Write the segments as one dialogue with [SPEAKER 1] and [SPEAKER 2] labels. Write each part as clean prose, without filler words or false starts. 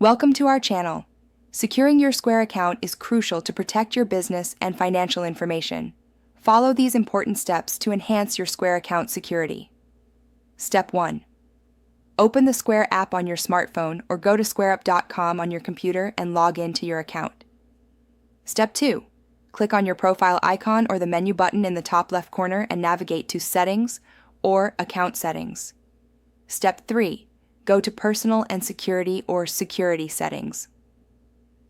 [SPEAKER 1] Welcome to our channel. Securing your Square account is crucial to protect your business and financial information. Follow these important steps to enhance your Square account security. Step 1. Open the Square app on your smartphone or go to squareup.com on your computer and log into your account. Step 2. Click on your profile icon or the menu button in the top left corner and navigate to Settings or Account Settings. Step 3. Go to Personal and Security or Security Settings.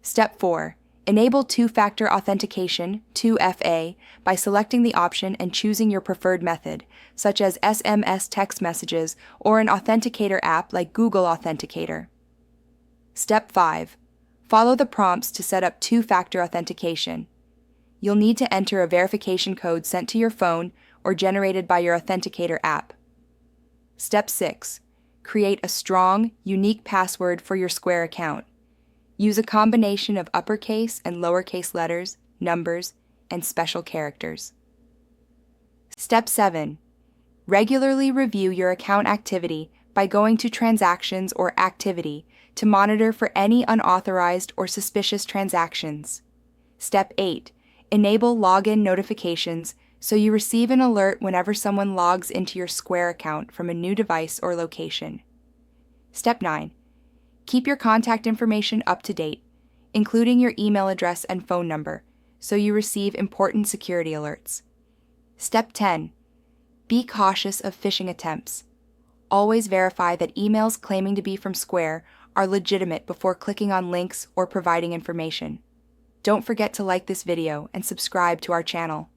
[SPEAKER 1] Step 4. Enable two-factor authentication, 2FA, by selecting the option and choosing your preferred method, such as SMS text messages or an authenticator app like Google Authenticator. Step 5. Follow the prompts to set up two-factor authentication. You'll need to enter a verification code sent to your phone or generated by your authenticator app. Step 6. Create a strong, unique password for your Square account. Use a combination of uppercase and lowercase letters, numbers, and special characters. Step 7. Regularly review your account activity by going to Transactions or Activity to monitor for any unauthorized or suspicious transactions. Step 8. Enable login notifications so you receive an alert whenever someone logs into your Square account from a new device or location. Step 9. Keep your contact information up to date, including your email address and phone number, so you receive important security alerts. Step 10. Be cautious of phishing attempts. Always verify that emails claiming to be from Square are legitimate before clicking on links or providing information. Don't forget to like this video and subscribe to our channel.